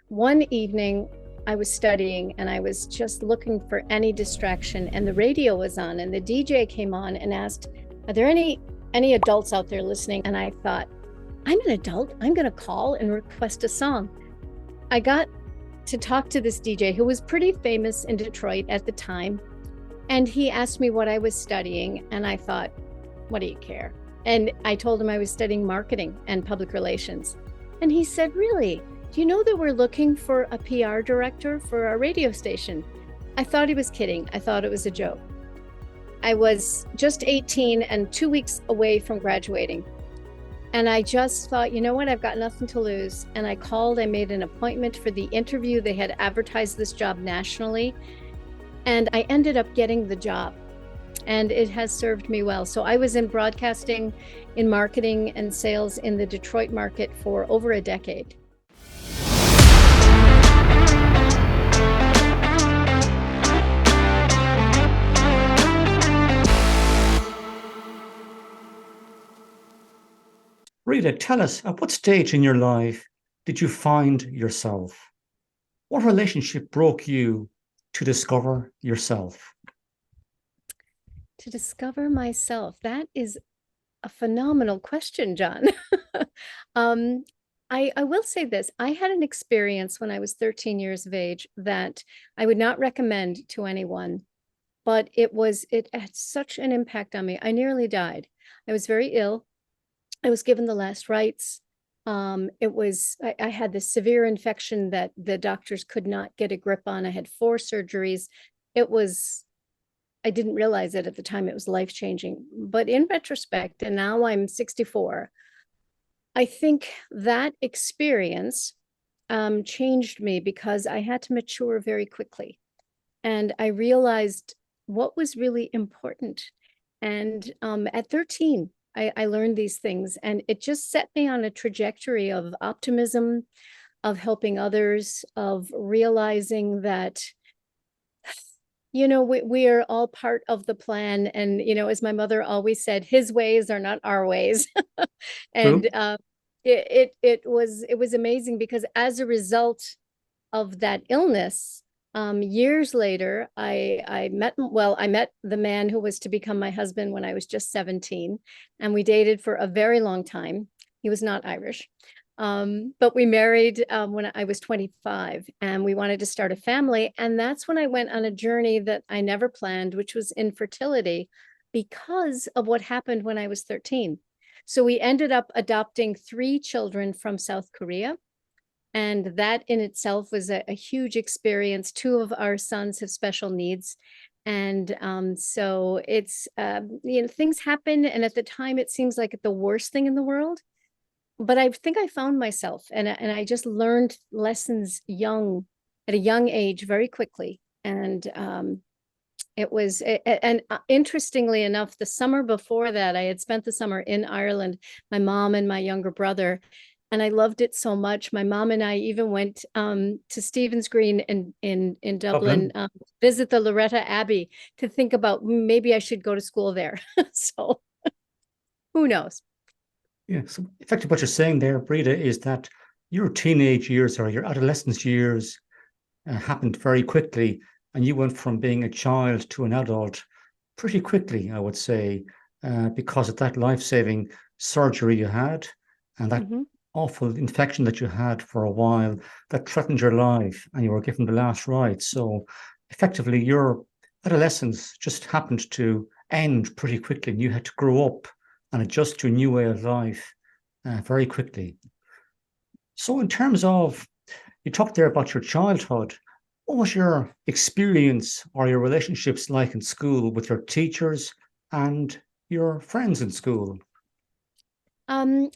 one evening I was studying and I was just looking for any distraction, and the radio was on and the DJ came on and asked, "Are there any adults out there listening?" And I thought, I'm an adult. I'm going to call and request a song. I got to talk to this DJ who was pretty famous in Detroit at the time. And he asked me what I was studying. And I thought, what do you care? And I told him I was studying marketing and public relations. And he said, "Really? Do you know that we're looking for a PR director for our radio station?" I thought he was kidding. I thought it was a joke. I was just 18 and 2 weeks away from graduating. And I just thought, you know what, I've got nothing to lose. And I called, I made an appointment for the interview. They had advertised this job nationally, and I ended up getting the job. And it has served me well. So I was in broadcasting, in marketing and sales in the Detroit market for over a decade. Rita, tell us, at what stage in your life did you find yourself? What relationship broke you to discover yourself? To discover myself, that is a phenomenal question, John. um, I will say this. I had an experience when I was 13 years of age that I would not recommend to anyone, but it had such an impact on me. I nearly died. I was very ill. I was given the last rites. I had this severe infection that the doctors could not get a grip on. I had 4 surgeries. It was, I didn't realize it at the time. It was life-changing. But in retrospect, and now I'm 64, I think that experience changed me because I had to mature very quickly. And I realized what was really important. And at 13, I learned these things, and it just set me on a trajectory of optimism, of helping others, of realizing that, we are all part of the plan. And, as my mother always said, his ways are not our ways. And True. it was amazing because as a result of that illness, years later, I met the man who was to become my husband when I was just 17, and we dated for a very long time. He was not Irish. But we married when I was 25, and we wanted to start a family. And that's when I went on a journey that I never planned, which was infertility because of what happened when I was 13. So we ended up adopting 3 children from South Korea. And that in itself was a huge experience. 2 of our sons have special needs. And so it's, things happen. And at the time, it seems like the worst thing in the world. But I think I found myself, and I just learned lessons at a young age very quickly. And interestingly enough, the summer before that, I had spent the summer in Ireland, my mom and my younger brother, and I loved it so much. My mom and I even went to Stephen's Green in Dublin, Dublin. visit the Loretto Abbey to think about maybe I should go to school there. So who knows? Yeah. So effectively what you're saying there, Breda, is that your teenage years or your adolescence years happened very quickly, and you went from being a child to an adult pretty quickly, I would say, because of that life-saving surgery you had and that Mhm. awful infection that you had for a while that threatened your life, and you were given the last rites. So effectively, your adolescence just happened to end pretty quickly, and you had to grow up and adjust to a new way of life very quickly. So, in terms of, you talked there about your childhood. What was your experience or your relationships like in school with your teachers and your friends in school? Um,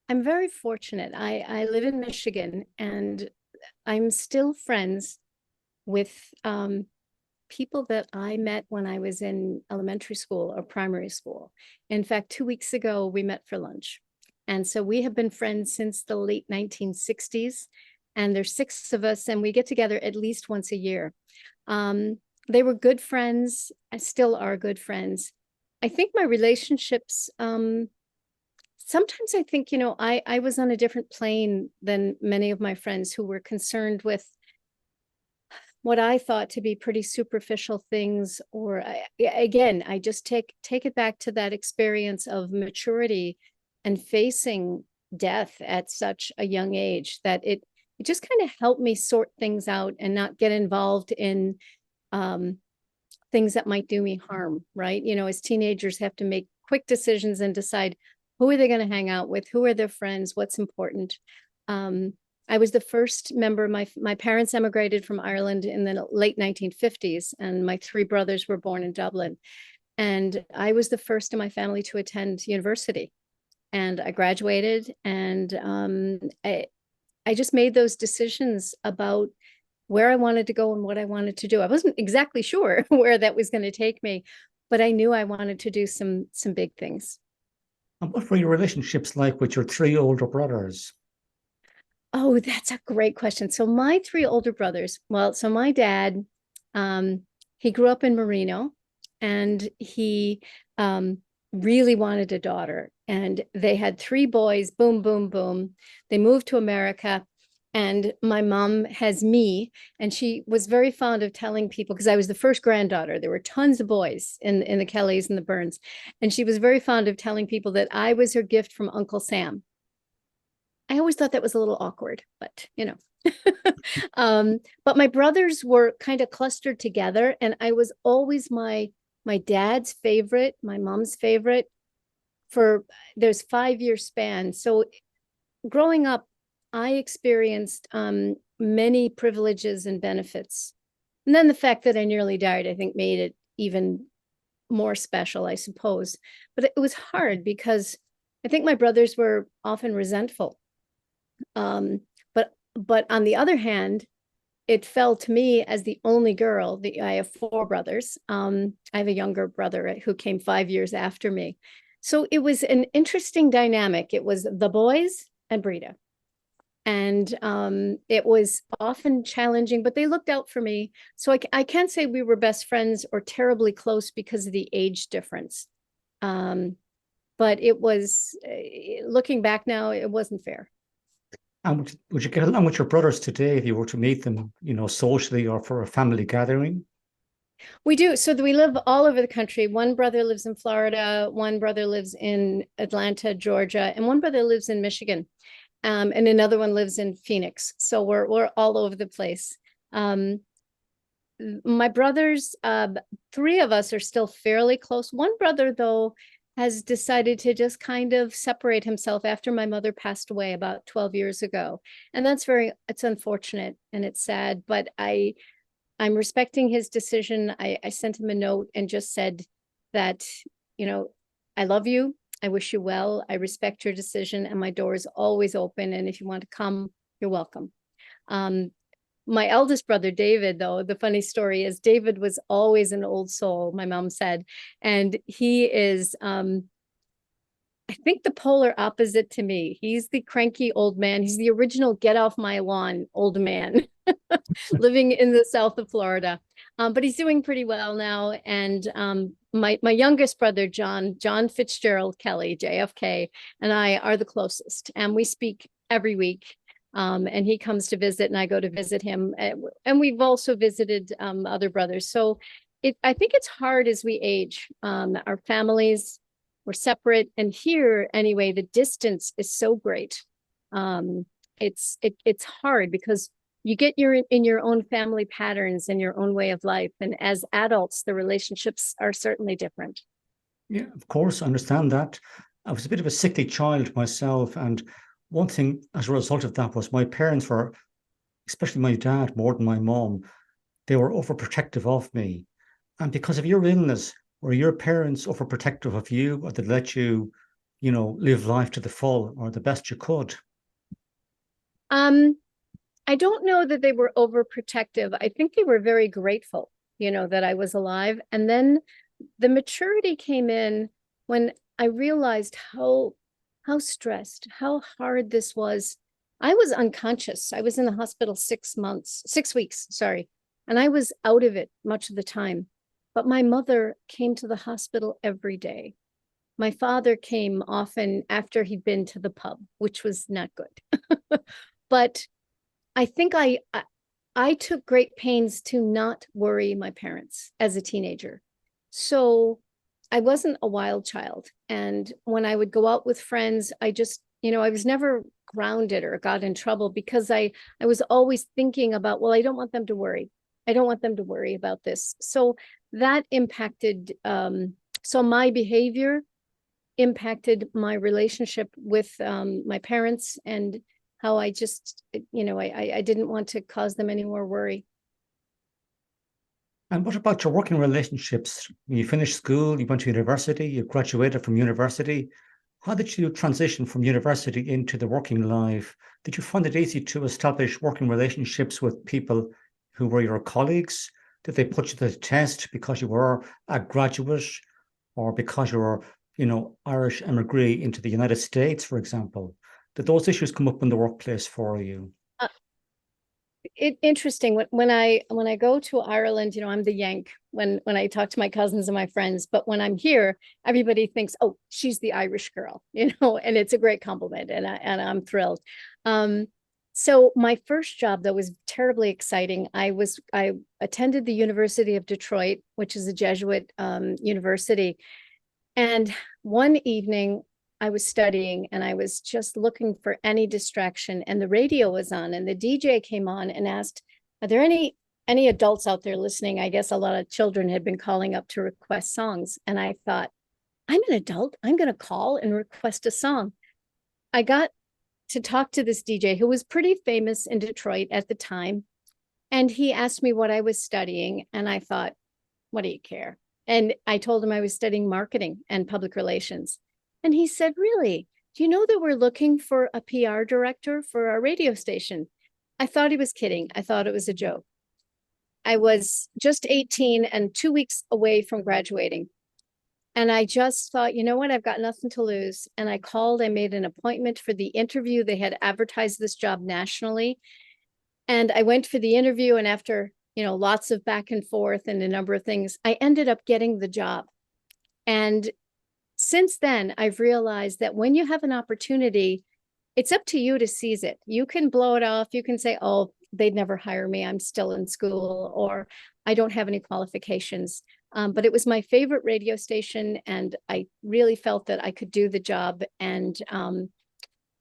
I'm very fortunate. I live in Michigan, and I'm still friends with people that I met when I was in elementary school or primary school. In fact, 2 weeks ago, we met for lunch. And so we have been friends since the late 1960s. And there's 6 of us, and we get together at least once a year. They were good friends. I still are good friends. I think my relationships sometimes I think, I was on a different plane than many of my friends who were concerned with what I thought to be pretty superficial things. Or again, I just take it back to that experience of maturity and facing death at such a young age, that it just kind of helped me sort things out and not get involved in um, things that might do me harm, right? As teenagers have to make quick decisions and decide who are they going to hang out with, who are their friends, what's important. Um, I was the first member. My parents emigrated from Ireland in the late 1950s, and my three brothers were born in Dublin. And I was the first in my family to attend university. And I graduated, and I just made those decisions about where I wanted to go and what I wanted to do. I wasn't exactly sure where that was going to take me, but I knew I wanted to do some big things. And what were your relationships like with your three older brothers? Oh, that's a great question. So my three older brothers, well, so my dad, um, he grew up in Marino, and he really wanted a daughter. And they had three boys, boom, boom, boom. They moved to America. And my mom has me, and she was very fond of telling people, because I was the first granddaughter. There were tons of boys in the Kellys and the Burns. And she was very fond of telling people that I was her gift from Uncle Sam. I always thought that was a little awkward, but but my brothers were kind of clustered together, and I was always my dad's favorite, my mom's favorite. For there's 5 year span. So growing up, I experienced many privileges and benefits. And then the fact that I nearly died, I think, made it even more special, I suppose. But it was hard because I think my brothers were often resentful. Um, but on the other hand, it fell to me as the only girl. I have four brothers. I have a younger brother who came 5 years after me. So it was an interesting dynamic. It was the boys and Breeda. And it was often challenging, but they looked out for me. So I can't say we were best friends or terribly close because of the age difference. But it was, looking back now, it wasn't fair. And would you get along with your brothers today if you were to meet them, socially or for a family gathering? We do. So we live all over the country. One brother lives in Florida, one brother lives in Atlanta, Georgia, and one brother lives in Michigan. And another one lives in Phoenix. So we're all over the place. My brothers, three of us are still fairly close. One brother, though, has decided to just kind of separate himself after my mother passed away about 12 years ago. And it's unfortunate and it's sad, but I'm respecting his decision. I sent him a note and just said that, I love you. I wish you well. I respect your decision, and my door is always open. And if you want to come, you're welcome. My eldest brother, David, though, the funny story is David was always an old soul, my mom said. And he is, I think, the polar opposite to me. He's the cranky old man. He's the original get off my lawn old man living in the south of Florida. But he's doing pretty well now. And my youngest brother, John Fitzgerald Kelly, JFK, and I are the closest. And we speak every week. And he comes to visit, and I go to visit him. And we've also visited other brothers. So I think it's hard as we age. Our families, we're separate, and here anyway, the distance is so great. It's hard because you get in your own family patterns and your own way of life, and as adults, the relationships are certainly different. Yeah, of course, I understand that. I was a bit of a sickly child myself, and one thing as a result of that was my parents were, especially my dad, more than my mom, they were overprotective of me. And because of your illness, were your parents overprotective of you, or did they let you, live life to the full or the best you could? Um, I don't know that they were overprotective. I think they were very grateful, that I was alive. And then the maturity came in when I realized how stressed, how hard this was. I was unconscious. I was in the hospital 6 weeks, sorry. And I was out of it much of the time. But my mother came to the hospital every day. my father came often after he'd been to the pub, which was not good. But I think I took great pains to not worry my parents as a teenager. So I wasn't a wild child. And when I would go out with friends, I just, I was never grounded or got in trouble because I was always thinking about, well, I don't want them to worry. I don't want them to worry about this. So that impacted, so my behavior impacted my relationship with my parents, and how I just, I didn't want to cause them any more worry. And what about your working relationships? When you finished school, you went to university, you graduated from university. How did you transition from university into the working life? Did you find it easy to establish working relationships with people who were your colleagues? Did they put you to the test because you were a graduate or because you were, Irish immigrant into the United States, for example? Did those issues come up in the workplace for you? Uh, Interesting. When I go to Ireland, I'm the Yank when I talk to my cousins and my friends. But when I'm here, everybody thinks, "Oh, she's the Irish girl," and it's a great compliment, and I'm thrilled. Um, so my first job, though, was terribly exciting. I attended the University of Detroit, which is a Jesuit university, and one evening I was studying and I was just looking for any distraction, and the radio was on and the DJ came on and asked, "Are there any adults out there listening?" I guess a lot of children had been calling up to request songs. And I thought, I'm an adult. I'm going to call and request a song. I got to talk to this DJ who was pretty famous in Detroit at the time. And he asked me what I was studying. And I thought, what do you care? And I told him I was studying marketing and public relations. And he said, really? Do you know that we're looking for a PR director for our radio station? I thought he was kidding. I thought it was a joke. I was just 18 and 2 weeks away from graduating. And I just thought, you know what? I've got nothing to lose. And I called, I made an appointment for the interview. They had advertised this job nationally. And I went for the interview. And after, lots of back and forth and a number of things, I ended up getting the job. And since then, I've realized that when you have an opportunity, it's up to you to seize it. You can blow it off. You can say, oh, they'd never hire me. I'm still in school, or I don't have any qualifications. But it was my favorite radio station, and I really felt that I could do the job. And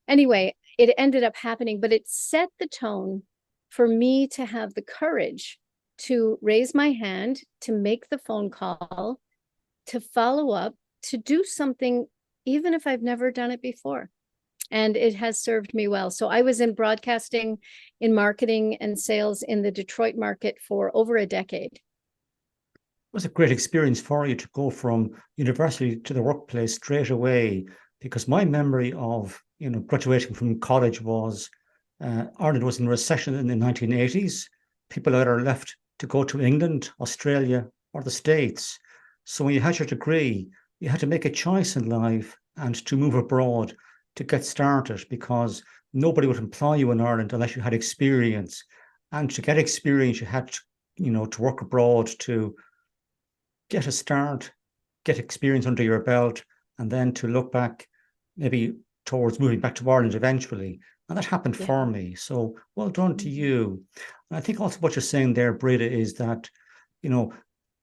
anyway, it ended up happening, but it set the tone for me to have the courage to raise my hand, to make the phone call, to follow up, to do something, even if I've never done it before. And it has served me well. So I was in broadcasting, in marketing and sales in the Detroit market for over a decade. It was a great experience for you to go from university to the workplace straight away, because my memory of graduating from college was Ireland was in recession in the 1980s. People either left to go to England, Australia, or the States. So when you had your degree, you had to make a choice in life and to move abroad to get started, because nobody would employ you in Ireland unless you had experience. And to get experience, you had to work abroad to get a start, get experience under your belt, and then to look back maybe towards moving back to Ireland eventually. And that happened for me. So well done to you. And I think also what you're saying there, Breeda, is that,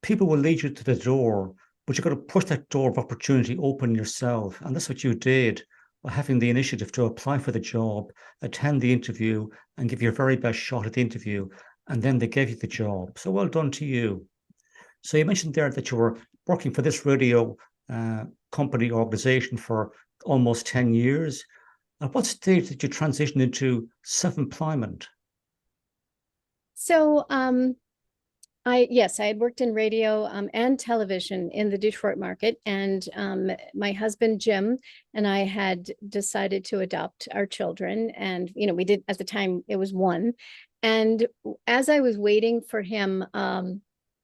people will lead you to the door, but you've got to push that door of opportunity open yourself. And that's what you did by having the initiative to apply for the job, attend the interview, and give your very best shot at the interview. And then they gave you the job. So well done to you. So you mentioned there that you were working for this radio company organization for almost 10 years. At what stage did you transition into self-employment? So I had worked in radio and television in the Detroit market, and my husband Jim and I had decided to adopt our children, and we did, at the time it was one. And as I was waiting for him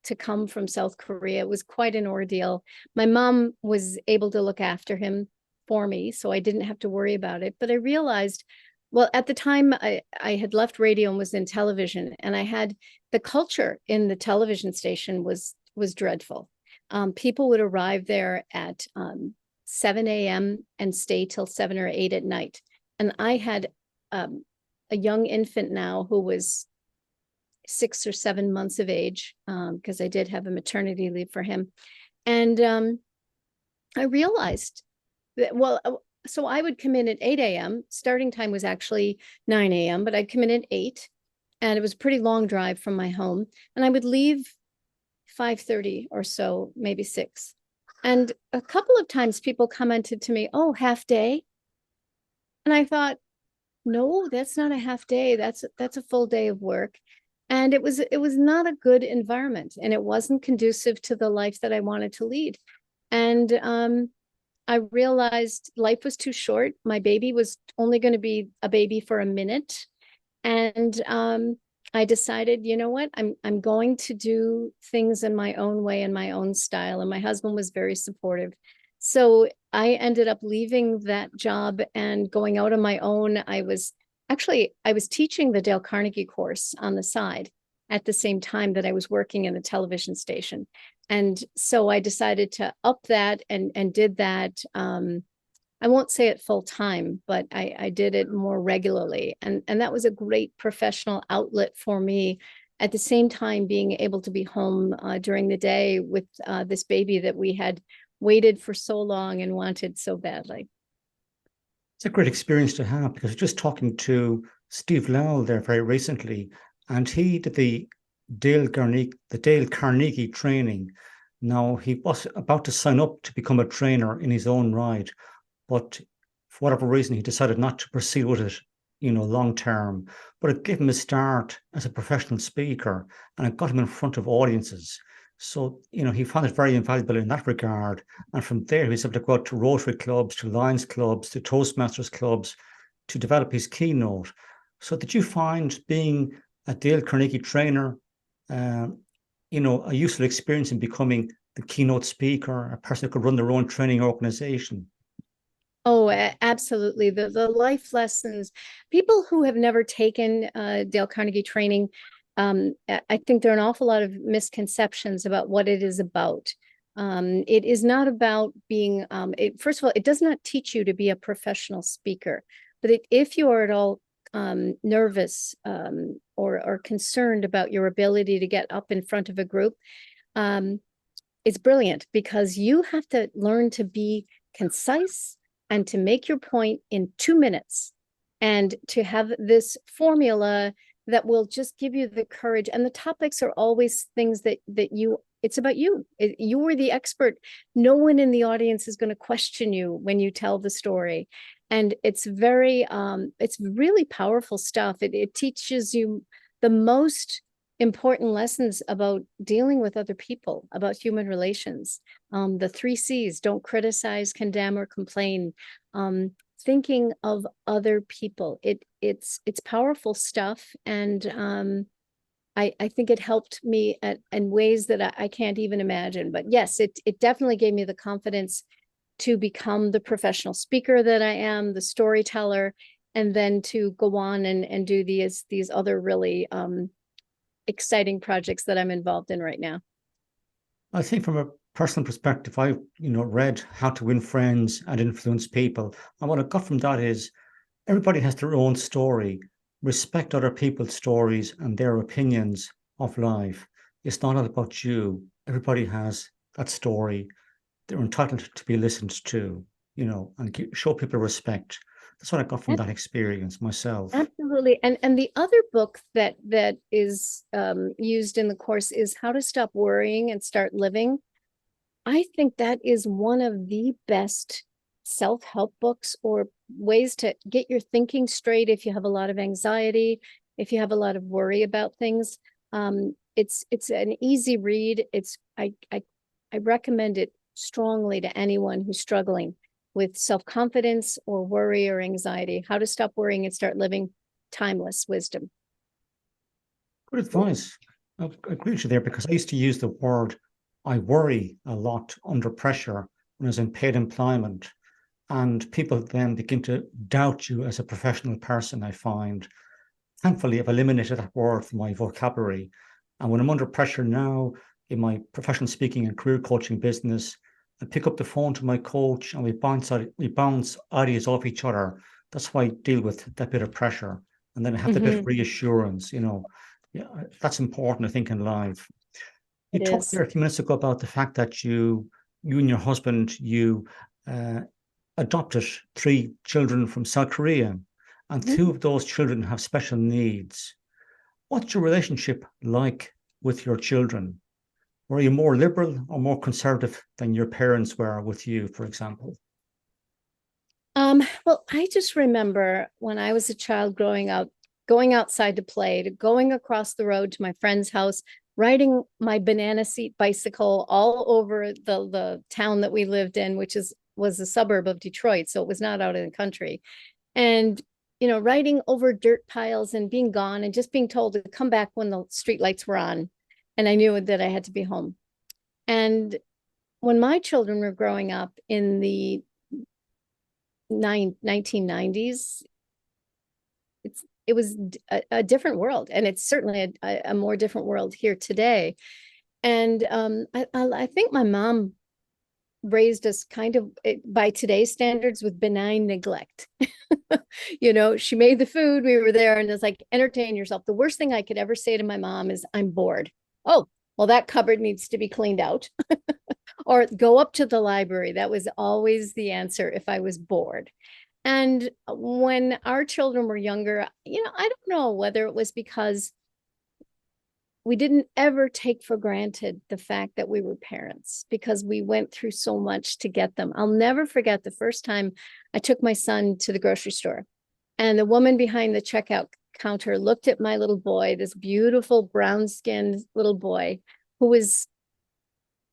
to come from South Korea, it was quite an ordeal. My mom was able to look after him for me, so I didn't have to worry about it. But I realized, well, at the time I had left radio and was in television, and I had the culture in the television station was dreadful. People would arrive there at 7 a.m. and stay till 7 or 8 at night. And I had a young infant now who was 6 or 7 months of age, because I did have a maternity leave for him. And I realized that, so I would come in at 8 a.m. Starting time was actually 9 a.m., but I'd come in at 8, and it was a pretty long drive from my home. And I would leave 5:30 or so, maybe 6. And a couple of times people commented to me, "Oh, half day." And I thought, no, that's not a half day. That's a full day of work. And it was not a good environment, and it wasn't conducive to the life that I wanted to lead. And I realized life was too short. My baby was only going to be a baby for a minute. And I decided, you know what, I'm going to do things in my own way, in my own style. And my husband was very supportive. So I ended up leaving that job and going out on my own. I was teaching the Dale Carnegie course on the side at the same time that I was working in the television station. And so I decided to up that and did that. I won't say it full time, but I did it more regularly. And that was a great professional outlet for me. At the same time, being able to be home during the day with this baby that we had waited for so long and wanted so badly. It's a great experience to have, because I was just talking to Steve Lowell there very recently, and he did the Dale Carnegie training. Now, he was about to sign up to become a trainer in his own right, but for whatever reason, he decided not to proceed with it, long term. But it gave him a start as a professional speaker, and it got him in front of audiences. So, he found it very invaluable in that regard. And from there, he was able to go out to Rotary clubs, to Lions clubs, to Toastmasters clubs to develop his keynote. So did you find being a Dale Carnegie trainer, a useful experience in becoming the keynote speaker, a person who could run their own training organization? Oh, absolutely. The life lessons, people who have never taken Dale Carnegie training, I think there are an awful lot of misconceptions about what it is about. It is not about being, first of all, it does not teach you to be a professional speaker, but if you are at all nervous or concerned about your ability to get up in front of a group, it's brilliant, because you have to learn to be concise and to make your point in 2 minutes, and to have this formula that will just give you the courage. And the topics are always things that it's about you. You are the expert. No one in the audience is going to question you when you tell the story. And it's really powerful stuff. It teaches you the most important lessons about dealing with other people, about human relations. The 3 C's: don't criticize, condemn, or complain. Thinking of other people. It's powerful stuff. And I think it helped me in ways that I can't even imagine. But yes, it definitely gave me the confidence to become the professional speaker that I am, the storyteller, and then to go on and do these other really exciting projects that I'm involved in right now. I think from a personal perspective, I read How to Win Friends and Influence People. And what I got from that is everybody has their own story. Respect other people's stories and their opinions of life. It's not all about you. Everybody has that story. They're entitled to be listened to, and show people respect. That's what I got from that experience myself. Absolutely. And the other book that is used in the course is How to Stop Worrying and Start Living. I think that is one of the best self-help books, or ways to get your thinking straight if you have a lot of anxiety, if you have a lot of worry about things. It's an easy read. I recommend it strongly to anyone who's struggling with self-confidence or worry or anxiety. How to Stop Worrying and Start Living. Timeless wisdom. Good advice. I agree with you there, because I used to use the word I worry a lot under pressure when I was in paid employment. And people then begin to doubt you as a professional person, I find. Thankfully, I've eliminated that word from my vocabulary. And when I'm under pressure now in my professional speaking and career coaching business, and pick up the phone to my coach, and we bounce ideas off each other. That's why I deal with that bit of pressure, and then I have the bit of reassurance. Yeah, that's important, I think, in life. You It talked is. there a few minutes ago about the fact that you and your husband, you adopted 3 children from South Korea, and 2 of those children have special needs. What's your relationship like with your children? Were you more liberal or more conservative than your parents were with you, for example? Well, I just remember when I was a child growing up, going outside to play, to going across the road to my friend's house, riding my banana seat bicycle all over the town that we lived in, which was a suburb of Detroit, so it was not out in the country. And riding over dirt piles and being gone and just being told to come back when the street lights were on. And I knew that I had to be home. And when my children were growing up in the 1990s, it was a different world, and it's certainly a more different world here today. And I think my mom raised us kind of by today's standards with benign neglect. She made the food, we were there, and it's like, entertain yourself. The worst thing I could ever say to my mom is, I'm bored. Oh, well, that cupboard needs to be cleaned out. Or go up to the library. That was always the answer if I was bored. And when our children were younger, I don't know whether it was because we didn't ever take for granted the fact that we were parents, because we went through so much to get them. I'll never forget the first time I took my son to the grocery store, and the woman behind the checkout counter looked at my little boy, this beautiful brown-skinned little boy who was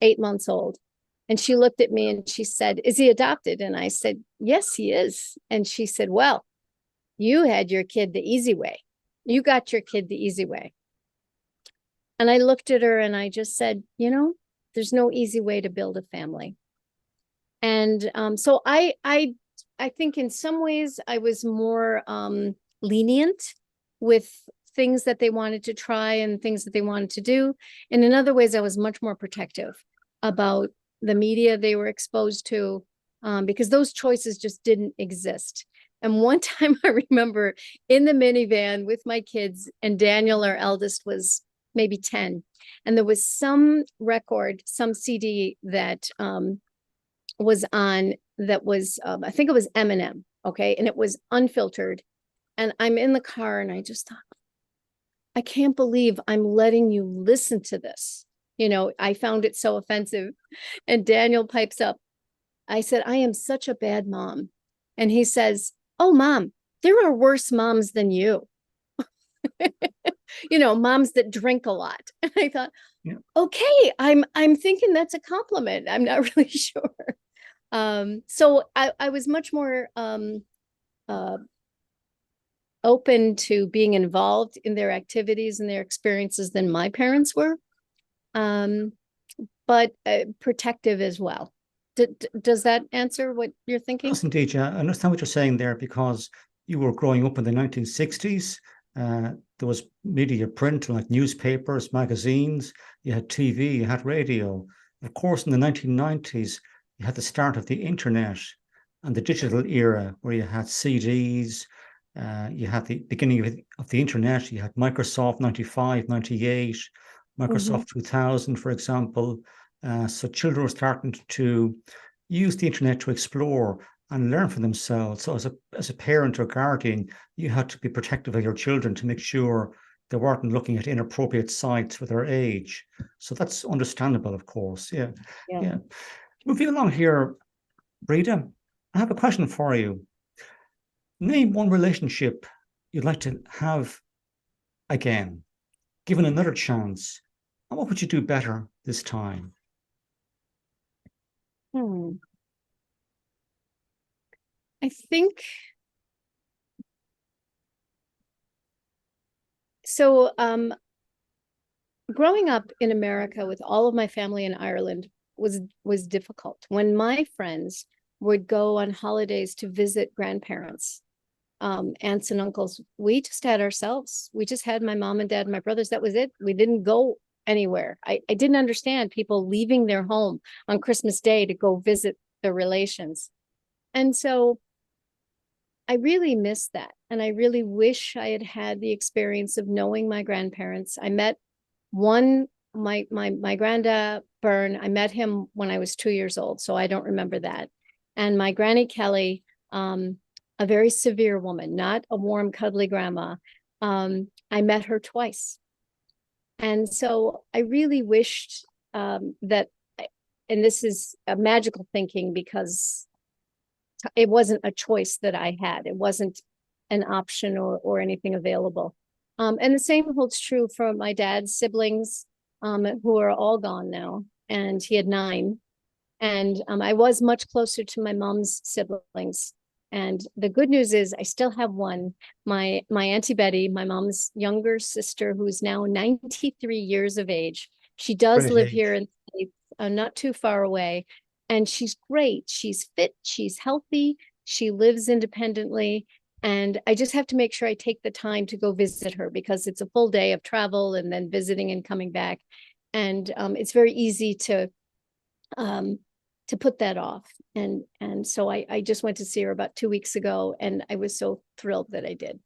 8 months old. And she looked at me and she said, is he adopted? And I said, yes, he is. And she said, well, you had your kid the easy way. You got your kid the easy way. And I looked at her and I just said, there's no easy way to build a family. And so I think in some ways I was more lenient with things that they wanted to try and things that they wanted to do. And in other ways, I was much more protective about the media they were exposed to, because those choices just didn't exist. And one time I remember in the minivan with my kids, and Daniel, our eldest, was maybe 10. And there was some record, some CD that was on, that was, I think it was Eminem. Okay. And it was unfiltered. And I'm in the car and I just thought, I can't believe I'm letting you listen to this. I found it so offensive. And Daniel pipes up. I said, I am such a bad mom. And he says, oh, Mom, there are worse moms than you. Moms that drink a lot. And I thought, yeah, okay, I'm thinking that's a compliment. I'm not really sure. So I was much more open to being involved in their activities and their experiences than my parents were. But protective as well. Does that answer what you're thinking? Yes, indeed. Yeah, I understand what you're saying there, because you were growing up in the 1960s. There was media, print, like newspapers, magazines. You had TV, you had radio. Of course, in the 1990s, you had the start of the internet and the digital era, where you had CDs. You had the beginning of the internet. You had Microsoft 95, 98. Microsoft 2000, for example. So children were starting to use the internet to explore and learn for themselves. So as a parent or guardian, you had to be protective of your children to make sure they weren't looking at inappropriate sites for their age. So that's understandable, of course. Yeah. Moving along here, Breeda, I have a question for you. Name one relationship you'd like to have again, given another chance. And what would you do better this time? I think so. Growing up in America with all of my family in Ireland was difficult. When my friends would go on holidays to visit grandparents, aunts and uncles, we just had ourselves. We just had my mom and dad and my brothers. That was it. We didn't go anywhere. I didn't understand people leaving their home on Christmas Day to go visit their relations. And so I really miss that. And I really wish I had had the experience of knowing my grandparents. I met my granddad Byrne. I met him when I was 2 years old, so I don't remember that. And my Granny Kelly, a very severe woman, not a warm, cuddly grandma. I met her twice. And so I really wished that, and this is a magical thinking because it wasn't a choice that I had. It wasn't an option or anything available. And the same holds true for my dad's siblings, who are all gone now. And he had 9. And I was much closer to my mom's siblings. And the good news is I still have one, my Auntie Betty, my mom's younger sister, who's now 93 years of age. She does Great live age. here in the States, not too far away. And she's great. She's fit. She's healthy. She lives independently. And I just have to make sure I take the time to go visit her because it's a full day of travel and then visiting and coming back. And it's very easy to put that off. And so I just went to see her about 2 weeks ago, and I was so thrilled that I did.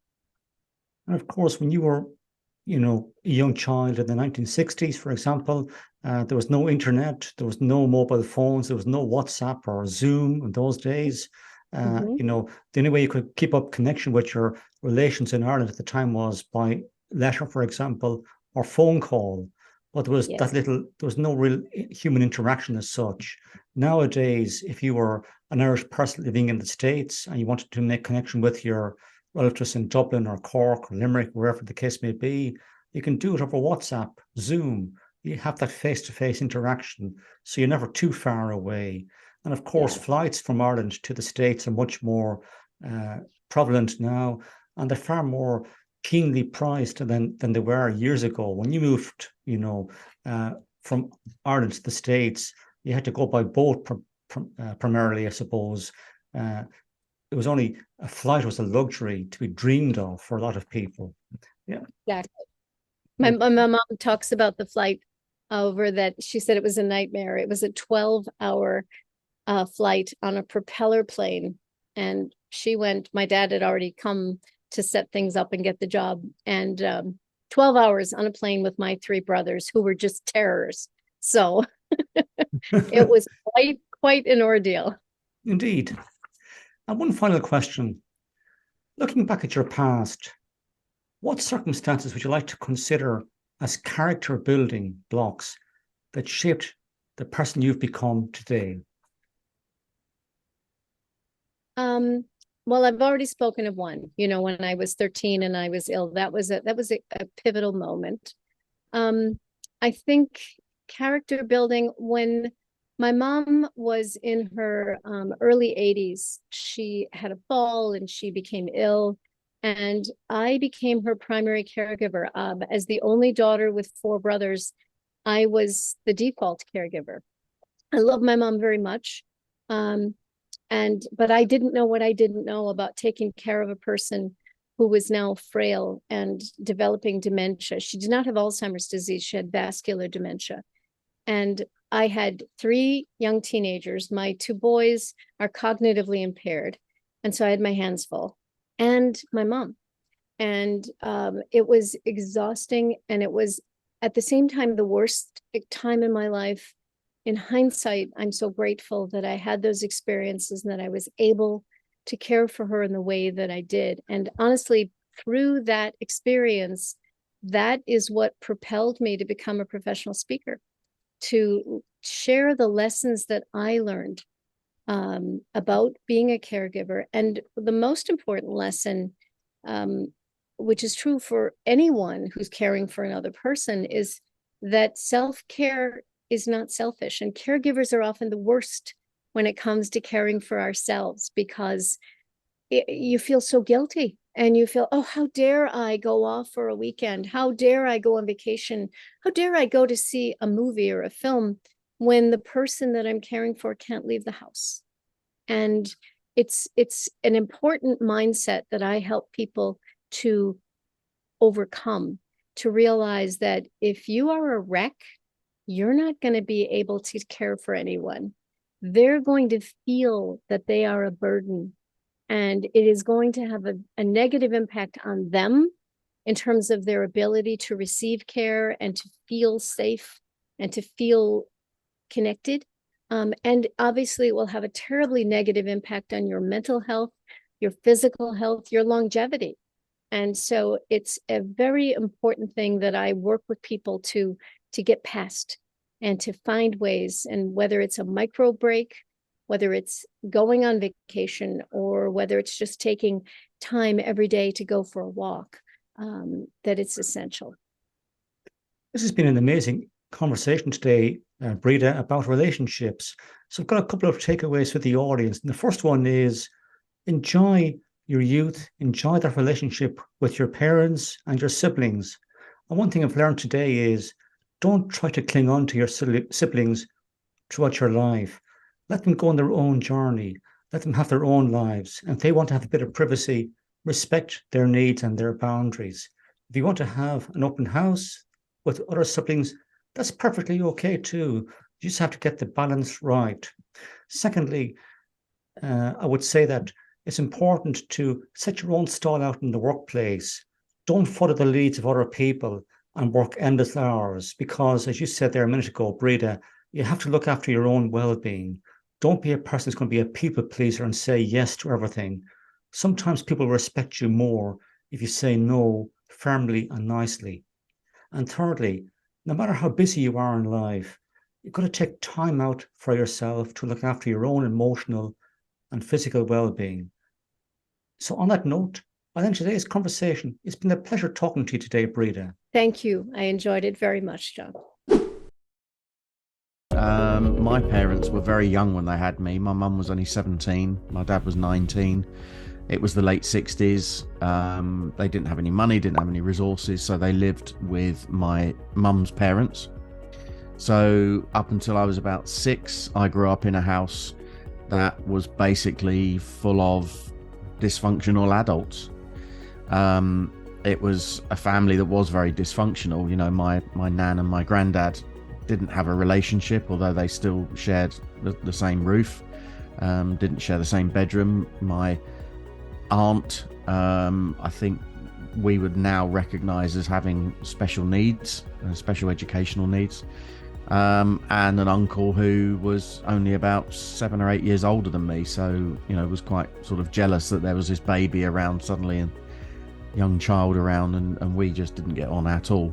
And of course, when you were, a young child in the 1960s, for example, there was no internet, there was no mobile phones, there was no WhatsApp or Zoom in those days. Mhm. The only way you could keep up connection with your relations in Ireland at the time was by letter, for example, or phone call. But Yes. there was no real human interaction as such. Nowadays, if you were an Irish person living in the States and you wanted to make connection with your relatives in Dublin or Cork or Limerick, wherever the case may be, you can do it over WhatsApp, Zoom. You have that face-to-face interaction, so you're never too far away. And of course, Yeah. flights from Ireland to the States are much more prevalent now, and they're far more keenly prized than they were years ago. When you moved, from Ireland to the States, you had to go by boat primarily, I suppose. It was only a flight was a luxury to be dreamed of for a lot of people. Yeah. Exactly. My mom talks about the flight over that. She said it was a nightmare. It was a 12-hour flight on a propeller plane. And my dad had already come to set things up and get the job. And 12 hours on a plane with my 3 brothers who were just terrors. So it was quite an ordeal. Indeed. And one final question. Looking back at your past, what circumstances would you like to consider as character building blocks that shaped the person you've become today? Well, I've already spoken of one, when I was 13 and I was ill. That was a pivotal moment. I think character building, when my mom was in her early 80s, she had a fall and she became ill. And I became her primary caregiver. As the only daughter with 4 brothers, I was the default caregiver. I love my mom very much. But I didn't know what I didn't know about taking care of a person who was now frail and developing dementia. She did not have Alzheimer's disease. She had vascular dementia. And I had 3 young teenagers. My 2 boys are cognitively impaired. And so I had my hands full, and my mom. And it was exhausting. And it was at the same time the worst time in my life. In hindsight, I'm so grateful that I had those experiences and that I was able to care for her in the way that I did. And honestly, through that experience, that is what propelled me to become a professional speaker, to share the lessons that I learned about being a caregiver. And the most important lesson, which is true for anyone who's caring for another person, is that self-care is not selfish. And caregivers are often the worst when it comes to caring for ourselves, because you feel so guilty and you feel, oh, how dare I go off for a weekend? How dare I go on vacation? How dare I go to see a movie or a film when the person that I'm caring for can't leave the house? And it's an important mindset that I help people to overcome. to realize that if you are a wreck, you're not going to be able to care for anyone. They're going to feel that they are a burden, and it is going to have a negative impact on them in terms of their ability to receive care and to feel safe and to feel connected. And obviously it will have a terribly negative impact on your mental health, your physical health, your longevity. And so it's a very important thing that I work with people to get past and to find ways, and whether it's a micro break, whether it's going on vacation, or whether it's just taking time every day to go for a walk, that it's essential. This has been an amazing conversation today, Breeda, about relationships. So I've got a couple of takeaways for the audience. And the first one is enjoy your youth, enjoy that relationship with your parents and your siblings. And one thing I've learned today is don't try to cling on to your siblings throughout your life. Let them go on their own journey. Let them have their own lives. And if they want to have a bit of privacy, respect their needs and their boundaries. If you want to have an open house with other siblings, that's perfectly okay too. You just have to get the balance right. Secondly, I would say that it's important to set your own stall out in the workplace. Don't follow the leads of other people and work endless hours, because as you said there a minute ago, Breeda, you have to look after your own well-being. Don't be a person who's going to be a people pleaser and say yes to everything. Sometimes people respect you more if you say no firmly and nicely. And thirdly, no matter how busy you are in life, you've got to take time out for yourself to look after your own emotional and physical well-being. So on that note, I'll end today's conversation. It's been a pleasure talking to you today, Breeda. Thank you. I enjoyed it very much, John. My parents were very young when they had me. My mum was only 17. My dad was 19. It was the late 60s. They didn't have any money, didn't have any resources, so they lived with my mum's parents. So up until I was about 6, I grew up in a house that was basically full of dysfunctional adults. It was a family that was very dysfunctional. You know, my nan and my granddad didn't have a relationship, although they still shared the same roof, didn't share the same bedroom. My aunt, I think we would now recognize as having special needs, special educational needs, and an uncle who was only about 7 or 8 years older than me, so you know, was quite sort of jealous that there was this baby around suddenly and young child around, and we just didn't get on at all.